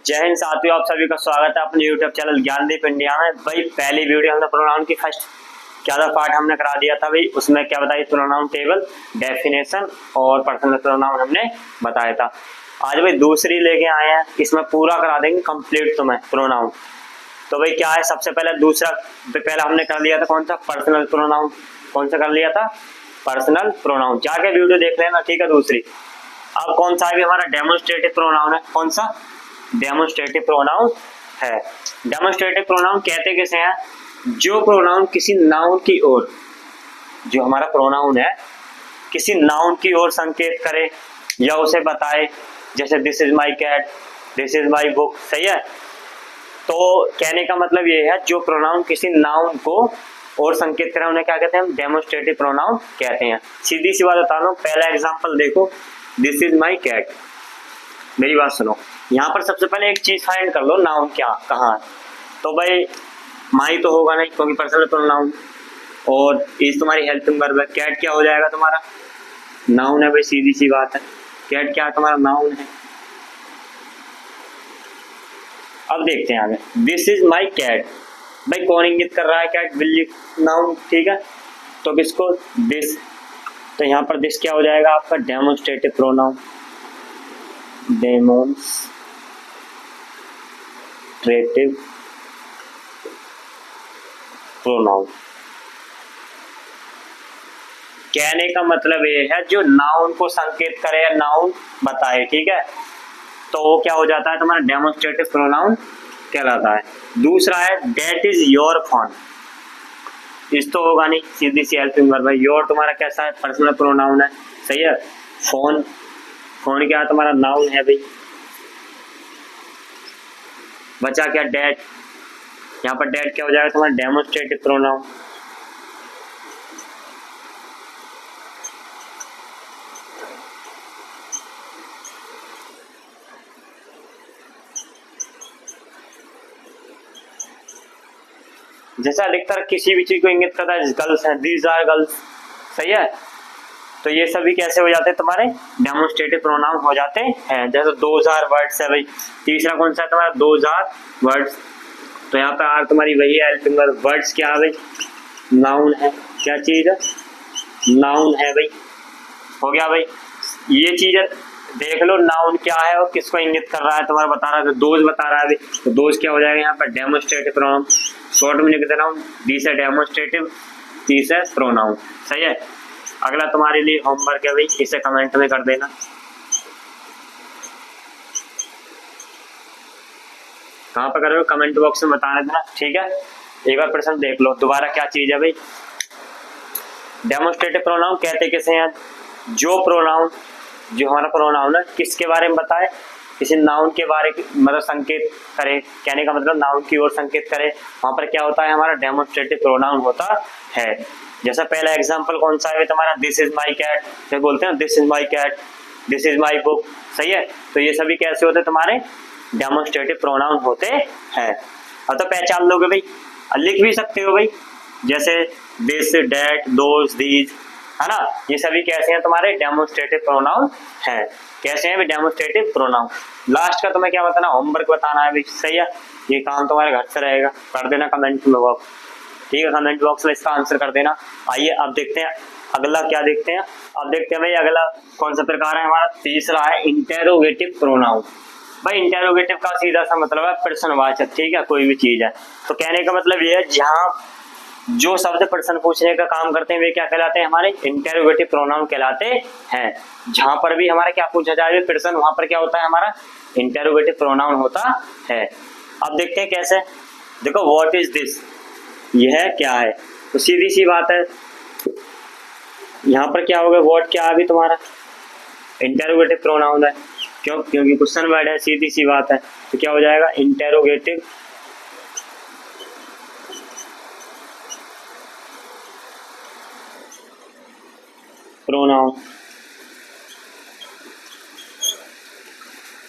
जय हिंद साथियों, आप सभी का स्वागत है अपने YouTube चैनल ज्ञानदीप इंडिया में। भाई पहली वीडियो हमने प्रोनाउन की फर्स्ट क्या था पार्ट हमने करा दिया था भाई, उसमें क्या बताया प्रोनाउन टेबल, डेफिनेशन और पर्सनल प्रोनाउन हमने बताया था। आज भाई दूसरी लेके आए हैं, इसमें पूरा करा देंगे कंप्लीट तुम्हें प्रोनाउन। तो भाई क्या है, सबसे पहले दूसरा पहला हमने कर लिया था कौन सा, पर्सनल प्रोनाउन। कौन सा कर लिया था, पर्सनल प्रोनाउन। जाके वीडियो देख लेना, ठीक है। दूसरी अब कौन सा भी हमारा डेमोन्स्ट्रेटिव प्रोनाउन है। कौन सा, डेमोन्स्ट्रेटिव प्रोनाउन है। डेमोन्स्ट्रेटिव प्रोनाउन कहते किसे हैं, जो प्रोनाउन किसी नाउन की ओर, जो हमारा प्रोनाउन है किसी नाउन की ओर संकेत करे या उसे बताए, जैसे this is my cat, this is my book. सही है। तो कहने का मतलब ये है, जो प्रोनाउन किसी नाउन को और संकेत करे उन्हें क्या कहते हैं, हम डेमोन्स्ट्रेटिव प्रोनाउन कहते हैं। सीधी सी बात बता रहा हूँ, पहला एग्जांपल देखो, दिस इज माई कैट। मेरी बात सुनो, यहाँ पर सबसे पहले एक चीज फाइंड कर लो, नाउन क्या कहाँ है। तो भाई माई तो होगा नहीं क्योंकि पर्सनल प्रोनाउन, और इज तुम्हारी हेल्पिंग वर्ब है। कैट क्या हो जाएगा तुम्हारा, नाउन है भाई, सीधी सी बात है। कैट क्या है तुम्हारा, नाउन है। अब देखते हैं आगे, दिस इज माई कैट। भाई कौन इंगित कर रहा है, कैट, बिल्ली, नाउन, ठीक है। तो किसको, दिस। तो यहाँ पर दिस क्या हो जाएगा आपका, डेमोन्स्ट्रेटिव प्रोनाउन। डेमोन्स्ट्रेटिव प्रोनाउन कहने का मतलब ये है, जो नाउन को संकेत करे या नाउन बताए, ठीक है। तो वो क्या हो जाता है तुम्हारा, डेमोन्स्ट्रेटिव प्रोनाउन कहलाता है। दूसरा है दैट इज योर फोन। इस तो होगा नहीं, सीधी सी हेल्पिंग वर्ब है। योर तुम्हारा कैसा है, पर्सनल प्रोनाउन है। सही है। फोन, फोन क्या है तुम्हारा, नाउन है भाई। बचा क्या, डैट। यहाँ पर डैट क्या हो जाएगा तुम्हारा, डेमोन्स्ट्रेटिव प्रोनाउन। जैसा अधिकतर किसी भी चीज को इंगित करता है, गर्ल्स हैं, दीज आर गर्ल्स। सही है। तो ये सभी कैसे हो जाते हैं तुम्हारे, डेमोन्स्ट्रेटिव प्रोनाउन हो जाते हैं। जैसे दोज आर वर्ड्स है भाई। तीसरा कौन सा है तुम्हारा, दोज आर वर्ड्स। तो यहाँ पे आर तुम्हारी वही है हेल्पिंग वर्ब। वर्ड्स क्या है भाई, नाउन है। क्या चीज है, नाउन है भाई। हो गया भाई। ये चीज देख लो, नाउन क्या है और किसको इंगित कर रहा है तुम्हारा बता रहा है। तो दोज बता रहा है भाई, तो दोज क्या हो जाएगा यहाँ पर, डेमोन्स्ट्रेटिव प्रोनाउन। शॉर्ट में लिख दे रहा हूँ, डी से डेमोन्स्ट्रेटिव, टी से प्रोनाउन। सही है। अगला तुम्हारे लिए होमवर्क है भाई, इसे कमेंट में कर देना। कहाँ पर कर रहे हो, कमेंट बॉक्स में बता देना, ठीक है। एक बार प्रश्न देख लो दोबारा, क्या चीज है भाई, डेमोन्स्ट्रेटिव प्रोनाउन कहते किसे हैं, जो प्रोनाउन, जो हमारा प्रोनाउन है किसके बारे में बताए, किसी नाउन के बारे मतलब संकेत करे। कहने का मतलब नाउन की ओर संकेत करे, वहां पर क्या होता है हमारा, डेमोन्स्ट्रेटिव प्रोनाउन होता है। जैसा पहला एग्जांपल कौन सा है तुम्हारा, दिस इज माई कैट। तो बोलते हैं this is my cat, this is my book. सही है। तो ये सभी कैसे होते हैं तुम्हारे, डेमोन्स्ट्रेटिव प्रोनाउन होते हैं। अब तो पहचान लोगे भाई, लिख भी सकते हो भाई, जैसे दिस, डैट, दोज, दीज, है ना। ये सभी कैसे हैं तुम्हारे, डेमोन्स्ट्रेटिव प्रोनाउन हैं। कैसे हैं डेमोन्स्ट्रेटिव प्रोनाउन। लास्ट का तुम्हें क्या बताना, होमवर्क बताना है भाई। सही है। ये काम तुम्हारे घर से रहेगा, कर देना कमेंट में वर्क, ठीक है। कमेंट बॉक्स में इसका आंसर कर देना। आइए अब देखते हैं अगला क्या देखते हैं। अब देखते हैं भाई अगला कौन सा प्रकार है हमारा, तीसरा है इंटेरोगेटिव प्रोनाउन। भाई इंटेरोगेटिव का सीधा सा मतलब है प्रश्नवाचक, ठीक है। कोई भी चीज है तो कहने का मतलब ये है, जहाँ जो शब्द प्रश्न पूछने का काम करते हैं वे क्या कहलाते हैं, हमारे इंटेरोगेटिव प्रोनाउन कहलाते हैं। जहां पर भी हमारा क्या पूछा जाए प्रश्न, वहां पर क्या होता है हमारा, इंटेरोगेटिव प्रोनाउन होता है। अब देखते हैं कैसे। देखो व्हाट इज दिस, यह क्या है। तो सीधी सी बात है, यहाँ पर क्या होगा, व्हाट क्या है अभी तुम्हारा, इंटेरोगेटिव प्रोनाउन है। क्यों, क्योंकि क्वेश्चन वर्ड है, सीधी सी बात है। तो क्या हो जाएगा, इंटेरोगेटिव प्रोनाउन।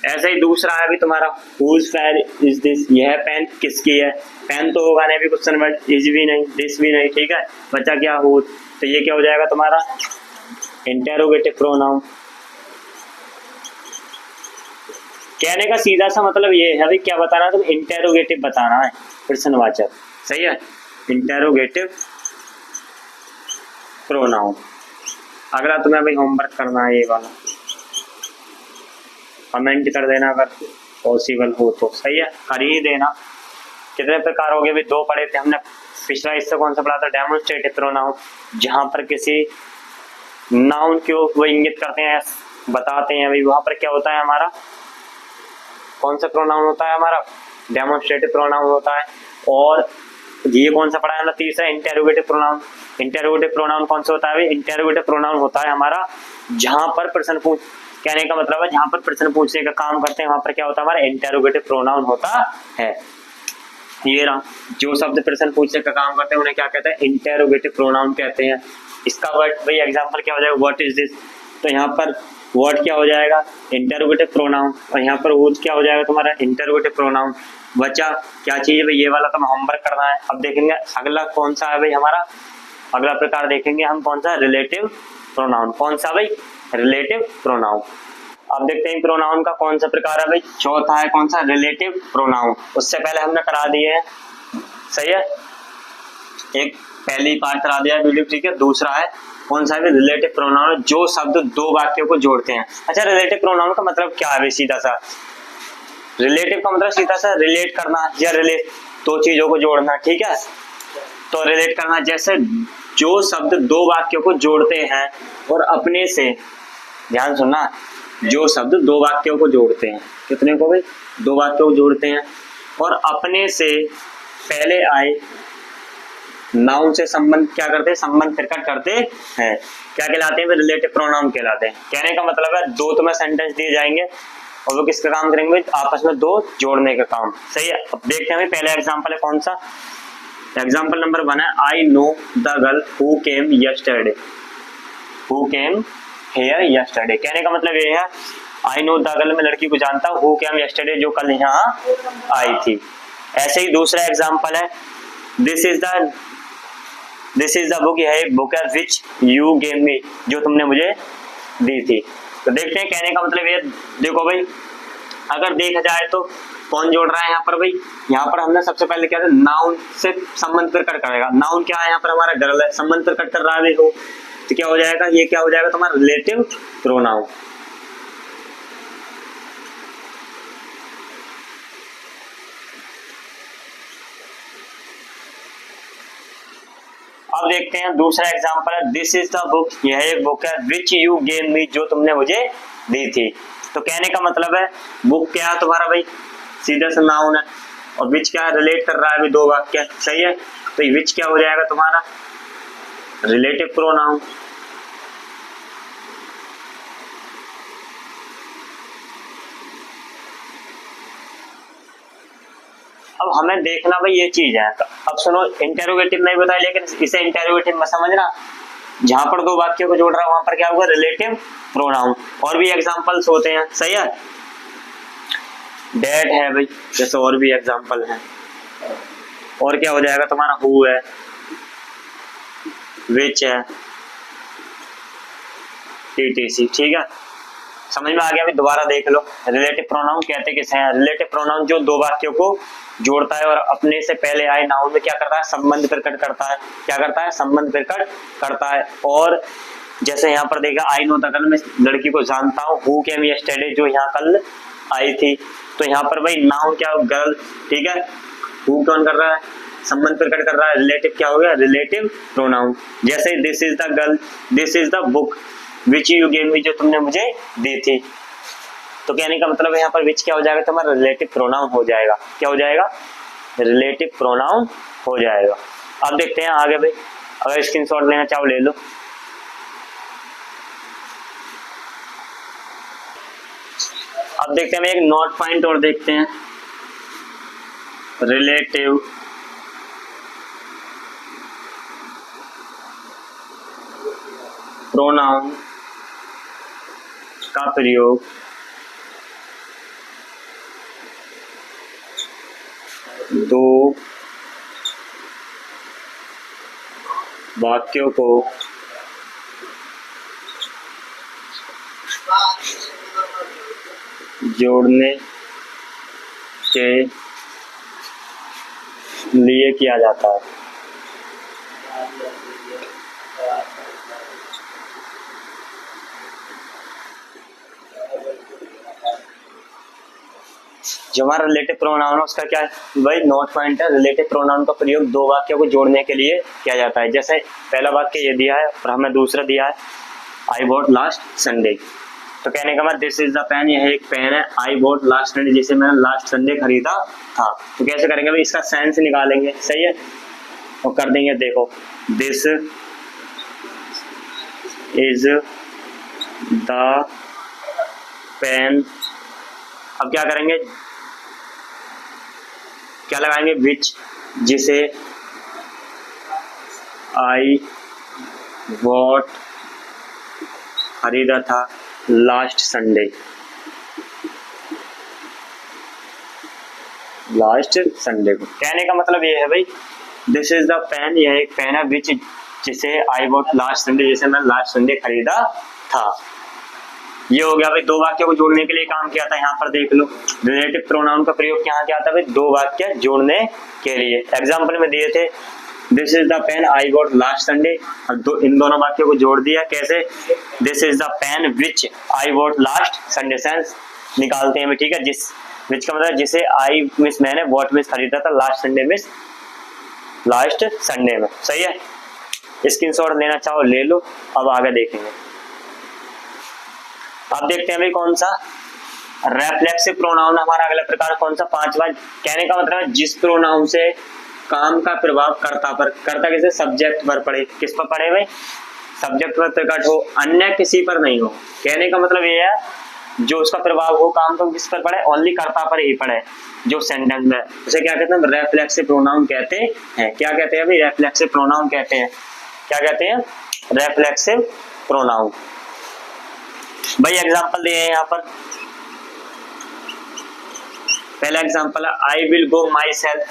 ऐसा ही दूसरा है भी तुम्हारा, whose pen is this, यह पेन किसकी है। पेन तो होगा नहीं भी क्वेश्चन वर्ड, इज भी नहीं, दिस भी नहीं, ठीक है। बचा क्या, who। तो ये क्या हो जाएगा तुम्हारा, इंटेरोगेटिव प्रोनाउन। कहने का सीधा सा मतलब ये है भाई, क्या बताना है तुम, इंटेरोगेटिव बताना है, प्रश्नवाचक, सही है, इंटेरोगेटिव प्रोनाउन। अगला तुम्हें भाई होमवर्क करना है ये वाला, कमेंट कर देना अगर पॉसिबल हो तो, सही है, कर ही देना। कितने प्रकार हो गए भाई, 2 पढ़े थे हमने, पिछला हिस्सा कौन सा पढ़ा था, डेमोन्स्ट्रेटिव प्रोनाउन, जहां पर किसी नाउन को वो इंगित करते हैं, बताते हैं भाई, वहां पर क्या होता है हमारा, कौन सा प्रोनाउन होता है हमारा, डेमोन्स्ट्रेटिव प्रोनाउन होता है। और ये कौन सा पढ़ा है ना, तीसरा इंटेरोगेटिव प्रोनाउन। इंटेरोगेटिव प्रोनाउन कौन सा होता है भाई, इंटेरोगेटिव प्रोनाउन होता है हमारा जहां पर प्रश्न पूछ, कहने का मतलब है जहां पर प्रश्न पूछने का काम करते हैं, वहां पर क्या होता है हमारा इंटेरोगेटिव प्रोनाउन होता है। ये रहा, जो शब्द प्रश्न पूछने का काम करते हैं उन्हें क्या कहते हैं, इंटेरोगेटिव प्रोनाउन कहते हैं। इसका वर्ड भाई एग्जांपल क्या हो जाएगा, व्हाट इज दिस, तो यहाँ पर व्हाट क्या हो जाएगा, इंटेरोगेटिव प्रोनाउन, और यहाँ पर हुज क्या हो जाएगा तुम्हारा, इंटेरोगेटिव प्रोनाउन। बचा क्या चीज है भाई, ये वाला तो होमवर्क करना है। अब देखेंगे अगला कौन सा है भाई हमारा, अगला प्रकार देखेंगे हम कौन सा, रिलेटिव प्रोनाउन। कौन सा भाई, रिलेटिव प्रोनाउन। अब देखते हैं प्रोनाउन का कौन सा प्रकार है भाई, चौथा है कौन सा, रिलेटिव प्रोनाउन। उससे पहले हमने करा दिए हैं, सही है, एक पहली पार्ट करा दिया है वीडियो, ठीक है। दूसरा है कौन सा है, रिलेटिव प्रोनाउन, जो शब्द 2 वाक्यों को जोड़ते हैं। अच्छा, रिलेटिव प्रोनाउन का मतलब क्या है भाई, सीधा सा, रिलेटिव का मतलब सीधा सा रिलेट करना या रिलेट, 2 चीजों को जोड़ना, ठीक है। तो रिलेट करना, जैसे जो शब्द 2 वाक्यों को जोड़ते हैं और अपने से, ध्यान सुनना, जो शब्द 2 वाक्यों को जोड़ते हैं, कितने को भाई, 2 वाक्यों को जोड़ते हैं और अपने से पहले आए नाउन से संबंध क्या करते हैं, संबंध प्रकट करते हैं, क्या कहलाते हैं, रिलेटिव प्रोनाउन कहलाते हैं। कहने का मतलब है 2 तुम्हें सेंटेंस दिए जाएंगे और वो किसका काम करेंगे, आपस में 2 जोड़ने का काम, सही है। अब देखते हैं पहला एग्जांपल है कौन सा, एग्जांपल नंबर 1 है, I know the girl who came yesterday, who came here yesterday. कहने का मतलब ये है, आई नो द गर्ल, मैं लड़की को जानता हूँ, हु केम यस्टरडे, जो कल यहाँ आई थी। ऐसे ही दूसरा एग्जांपल है, दिस इज द बुक, यह एक बुक है, विच यू गेव मी, जो तुमने मुझे दी थी। तो देखते हैं, कहने का मतलब ये, देखो भाई अगर देखा जाए तो कौन जोड़ रहा है यहाँ पर भाई, यहाँ पर हमने सबसे पहले क्या है, नाउन से संबंध प्रकट करेगा। नाउन क्या है यहाँ पर हमारा, गर्ल है, संबंध प्रकट कर रहा है, देखो तो क्या हो जाएगा, ये क्या हो जाएगा तुम्हारा, रिलेटिव प्रोनाउन। अब देखते हैं दूसरा एग्जांपल है, दिस इज द बुक, यह एक बुक है, विच यू गेव मी, जो तुमने मुझे दी थी। तो कहने का मतलब है बुक क्या है तुम्हारा भाई, सीधा सा नाउन है, और विच क्या है, रिलेट कर रहा है अभी 2 वाक्य, सही है। तो विच क्या हो जाएगा तुम्हारा, रिलेटिव प्रोनाउन। अब हमें देखना भाई ये चीज है, अब सुनो, इंटेरोगेटिव नहीं बताया, लेकिन इसे इंटेरोगेटिव में समझना, जहां पर 2 वाक्यों को जोड़ रहा है वहां पर क्या होगा, रिलेटिव प्रोनाउन। और भी एग्जांपल्स होते हैं, सही है, डेट है भाई, जैसे और भी एग्जांपल है। और क्या हो जाएगा तुम्हारा, हु है, विच है, टीटीसी, ठीक है, समझ में आ गया। अभी दोबारा देख लो, रिलेटिव प्रोनाउन कहते किसे हैं, रिलेटिव प्रोनाउन जो 2 वाक्यों को जोड़ता है और अपने से पहले आए नाउन में क्या करता है, संबंध प्रकट करता है, क्या करता है, संबंध प्रकट करता है। और जैसे यहाँ पर देखा, आई नो द गर्ल, मैं लड़की को जानता हूँ, हु केम यस्टरडे, जो यहाँ कल आई थी। तो यहाँ पर भाई नाउन क्या, गर्ल, ठीक है, हु कौन कर रहा है, संबंध प्रकट कर रहा है, रिलेटिव क्या हो गया, रिलेटिव प्रोनाउन। जैसे this is the girl, this is the book, which you gave me, जो तुमने मुझे दी थी। तो कहने का मतलब यहाँ पर विच क्या हो जाएगा तुम्हारा, रिलेटिव प्रोनाउन हो जाएगा, क्या हो जाएगा, रिलेटिव प्रोनाउन हो जाएगा। अब देखते हैं आगे भाई, अगर स्क्रीनशॉट लेना चाहो ले लो। अब देखते हैं, एक नोट पॉइंट और देखते हैं, रिलेटिव प्रोनाउन का प्रयोग दो वाक्यों को जोड़ने के लिए किया जाता है। जो हमारा रिलेटिव प्रोनाउन है उसका क्या है भाई, नोट पॉइंट है। रिलेटिव प्रोनाउन का प्रयोग दो वाक्यों को जोड़ने के लिए किया जाता है। जैसे पहला वाक्य ये दिया है और हमें दूसरा दिया है आई बॉट लास्ट संडे, तो कहने का मतलब दिस इज द पेन, यह एक पेन है। आई बॉट लास्ट संडे, जिसे मैंने लास्ट संडे खरीदा था। तो कैसे करेंगे भाई, इसका सेंस निकालेंगे, सही है, तो कर देंगे। देखो दिस इज द पेन, अब क्या करेंगे, क्या लगाएंगे, विच, जिसे आई बॉट खरीदा था लास्ट संडे, लास्ट संडे को। कहने का मतलब ये है भाई, दिस इज द पेन, यह एक पेन है, विच, जिसे आई बॉट लास्ट संडे, जिसे मैं लास्ट संडे खरीदा था। ये हो गया भाई, दो वाक्यों को जोड़ने के लिए काम किया था। यहाँ पर देख लो रिलेटिव प्रोनाउन का प्रयोग क्या किया था भाई, दो वाक्य जोड़ने के लिए। एग्जाम्पल में दिए थे this is the pen I got last Sunday, इन दोनों वाक्यों को जोड़ दिया। कैसे, this is the pen which I got last Sunday, sense निकालते हैं, ठीक है। जिस विच का मतलब जिसे आई मिस मैंने, वॉट मिस खरीदा था, लास्ट संडे मिस लास्ट संडे में, सही है। स्क्रीनशॉट लेना चाहो ले लो, अब आगे देखेंगे। अब देखते हैं भाई कौन सा रेफ्लेक्सिव प्रोनाउन हमारा अगला प्रकार कौन सा, पांचवा। कहने का मतलब है जिस प्रोनाउन से काम का प्रभाव कर्ता पर, कर्ता किसे, सब्जेक्ट पर पड़े, किस पर पड़े भाई, सब्जेक्ट पर प्रकट हो, अन्य किसी पर नहीं हो। कहने का मतलब ये है जो उसका प्रभाव हो काम का किस पर पड़े, ओनली कर्ता पर ही पड़े। जो सेंटेंस में उसे क्या कहते हैं, रेफ्लेक्सिव प्रोनाउन कहते हैं। क्या कहते हैं भाई, रेफ्लेक्सिव प्रोनाउन कहते हैं। क्या कहते हैं, रेफ्लेक्सिव प्रोनाउन। भाई एग्जांपल दिए हैं यहाँ पर, पहला एग्जांपल है I will go my self,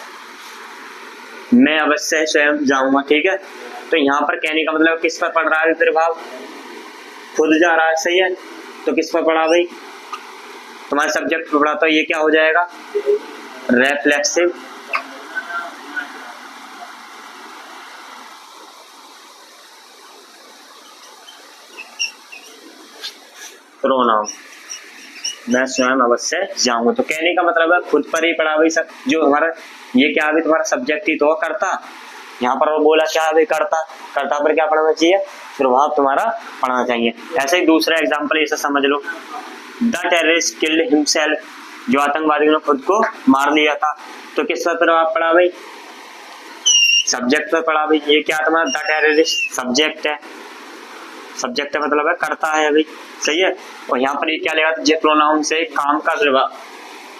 मैं अवश्य स्वयं जाऊंगा, ठीक है। तो यहाँ पर कहने का मतलब किस पर पड़ रहा है प्रभाव, खुद जा रहा है, सही है। तो किस पर पड़ा भाई, तुम्हारे सब्जेक्ट पर पड़ा, तो ये क्या हो जाएगा, रेफ्लेक्सिव प्रोनाउन, मैं स्वयं अवश्य जाऊंगा। तो कहने का मतलब है खुद पर ही पड़ा भाई सब, जो हमारा ये क्या है तुम्हारा सब्जेक्ट ही तो करता, यहाँ पर वो बोला क्या है करता, कर्ता पर क्या पढ़ना चाहिए, प्रभाव तुम्हारा पढ़ना चाहिए। ऐसे ही दूसरा एग्जांपल इसे समझ लो, द टेररिस्ट किल्ड हिमसेल्फ, जो आतंकवादियों ने खुद को मार लिया था। तो किस पर प्रभाव पड़ा भाई, सब्जेक्ट पर पड़ा भाई। ये क्या तुम्हारा द टेररिस्ट सब्जेक्ट है, सब्जेक्ट मतलब है करता है अभी, सही है। और यहाँ पर ये क्या लेगा, जे प्रोनाउन से काम का प्रभाव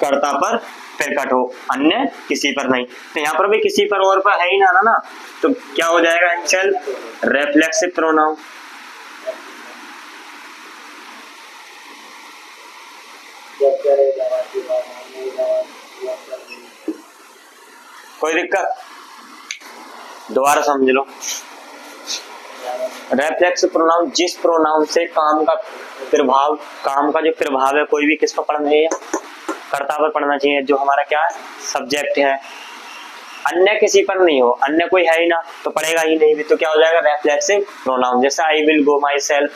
कर्ता पर प्रकट हो, अन्य किसी पर नहीं। तो यहाँ पर भी किसी पर और पर है ही ना, तो क्या हो जाएगा हिमसेल्फ, रेफ्लेक्सिव प्रोनाउन। कोई दिक्कत, दोबारा समझ लो। रेफ्लेक्स प्रोनाउन जिस प्रोनाउन से काम का प्रभाव, काम का जो प्रभाव है कोई भी किस पर पड़ना चाहिए, कर्ता पर पड़ना चाहिए, जो हमारा क्या है सब्जेक्ट है, अन्य किसी पर नहीं हो, अन्य कोई है ही ना तो पड़ेगा ही नहीं भी। तो क्या हो जाएगा, रेफ्लेक्सिव प्रोनाउन। जैसे I will go my self,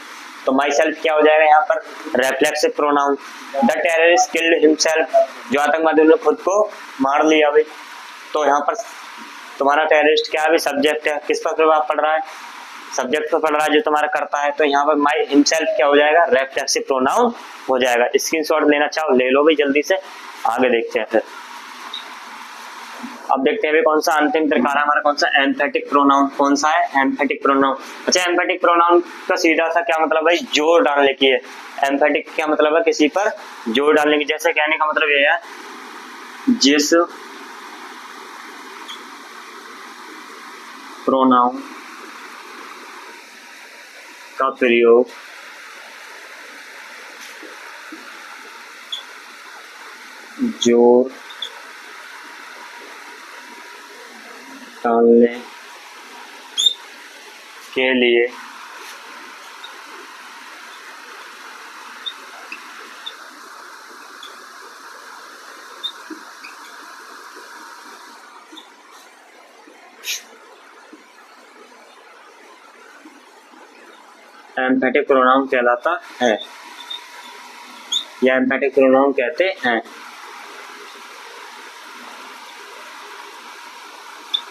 तो माई सेल्फ क्या हो जाएगा यहाँ पर, reflexive pronoun. The terrorist killed himself, जो आतंकवादियों ने खुद को मार लिया भाई। तो यहाँ पर तुम्हारा टेररिस्ट क्या है, सब्जेक्ट है, किस पर प्रभाव पड़ रहा है, सब्जेक्ट पर पड़ रहा है जो तुम्हारा करता है। तो यहाँ पर माई हिमसेल्फ क्या हो जाएगा, रेफ्लेक्सिव प्रोनाउन हो जाएगा। स्क्रीनशॉट लेना चाहो ले लो भाई, जल्दी से आगे देखते हैं फिर। अब देखते हैं कौन सा अंतिम प्रकार है हमारा, कौन सा, एम्फेटिक प्रोनाउन। कौन सा है, एम्फेटिक प्रोनाउन। अच्छा, एम्फेटिक प्रोनाउन का सीधा सा क्या मतलब है, जोर डालने की है। एम्फेटिक क्या मतलब है, किसी पर जोर डालने की। जैसे कहने का मतलब ये है जिस प्रोनाउन का प्रयोग जोर डालने के लिए एम्फेटिक प्रोनाउन कहलाता है, या एम्फेटिक प्रोनाउन कहते हैं।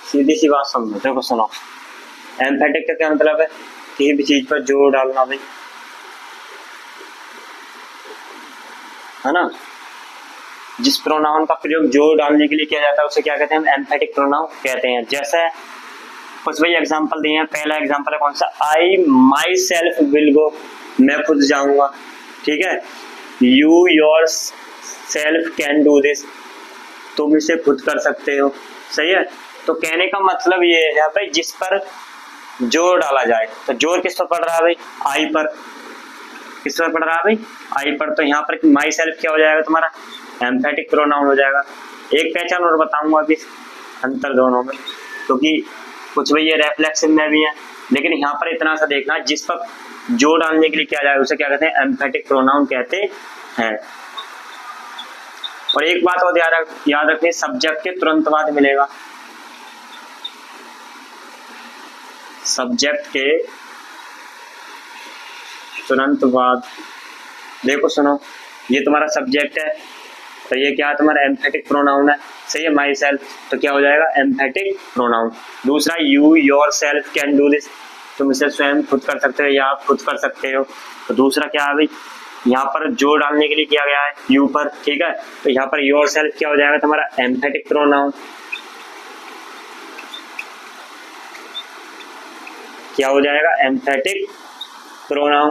सीधी सी बात समझो, देखो सुनो, एम्फेटिक का क्या मतलब है, किसी भी चीज पर जोर डालना भाई, है ना। जिस प्रोनाउन का प्रयोग जोर डालने के लिए किया जाता है उसे क्या कहते हैं, हम एम्फेटिक प्रोनाउन कहते हैं। जैसे कुछ भाई एग्जांपल दिए हैं, पहला एग्जांपल है कौन सा, आई माई सेल्फ विल गो, मैं खुद जाऊंगा, ठीक है। You your self can do this, तुम इसे खुद कर सकते हो, सही है। तो कहने का मतलब ये है भाई जिस पर जोर डाला जाए, तो जोर किस पर पड़ रहा है भाई, आई पर, किस पर पड़ रहा है भाई, आई पर। तो यहाँ पर माई सेल्फ क्या हो जाएगा तुम्हारा, एम्फेटिक प्रोनाउन हो जाएगा। एक पहचान और बताऊंगा अभी अंतर दोनों में, क्योंकि कुछ भाई ये रेफ्लेक्सिव में भी है, लेकिन यहाँ पर इतना सा देखना, जिस पर जोर डालने के लिए किया जाए उसे क्या कहते हैं, एम्फेटिक प्रोनाउन कहते हैं। और एक बात और याद रखनी, सब्जेक्ट के तुरंत बाद मिलेगा, सब्जेक्ट के तुरंत बाद। देखो सुनो, ये तुम्हारा सब्जेक्ट है, तो ये क्या है तुम्हारा एम्फेटिक प्रोनाउन है, सही है, माई सेल्फ, तो क्या हो जाएगा एम्फेटिक प्रोनाउन। दूसरा you your self can do this, तुम इसे स्वयं खुद कर सकते हो या आप खुद कर सकते हो, तो दूसरा क्या है भाई, यहाँ पर जोर डालने के लिए किया गया है यू पर, ठीक है। तो यहाँ पर योर सेल्फ क्या हो जाएगा तुम्हारा एम्फेटिक प्रोनाउन, क्या हो जाएगा एम्फेटिक प्रोनाउन,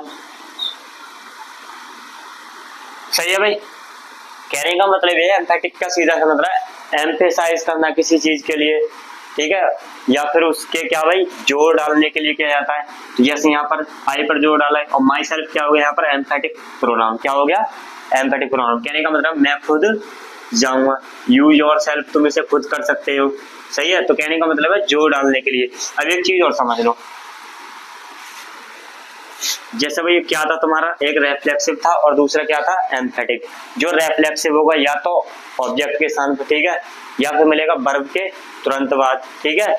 सही है भाई। कहने का मतलब ये है, एम्फेटिक का सीधा सा मतलब एम्फेसाइज करना किसी चीज के लिए, ठीक है, या फिर उसके क्या भाई जोर डालने के लिए किया जाता है। तो जैसे यहाँ पर आई पर जोर डाला है, और माई सेल्फ क्या हो गया यहाँ पर एम्फेटिक प्रोनाउन, क्या हो गया एम्फेटिक प्रोनाउन। कहने का मतलब मैं खुद जाऊंगा, यू योर सेल्फ, तुम इसे खुद कर सकते हो, सही है। तो कहने का मतलब है जोर डालने के लिए। अब एक चीज और समझ लो, जैसे भाई क्या था तुम्हारा, एक रेफ्लेक्सिव था और दूसरा क्या था एम्फेटिक। जो रेफ्लेक्सिव होगा या तो ऑब्जेक्ट के साथ, ठीक है, या फिर मिलेगा वर्ब के तुरंत बाद, ठीक है।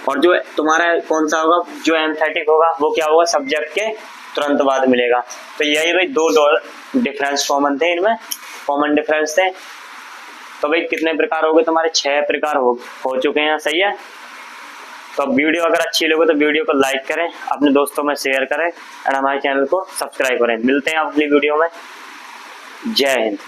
और जो तुम्हारा कौन सा होगा, जो एम्फेटिक होगा वो क्या होगा, सब्जेक्ट के तुरंत बाद मिलेगा। तो यही भाई दो डिफरेंस कॉमन थे, इनमें कॉमन डिफरेंस थे। तो भाई कितने प्रकार हो गए तुम्हारे, 6 प्रकार हो चुके हैं, सही है। तो वीडियो अगर अच्छी लगे तो वीडियो को लाइक करें, अपने दोस्तों में शेयर करें, और हमारे चैनल को सब्सक्राइब करें। मिलते हैं अगली वीडियो में, जय हिंद।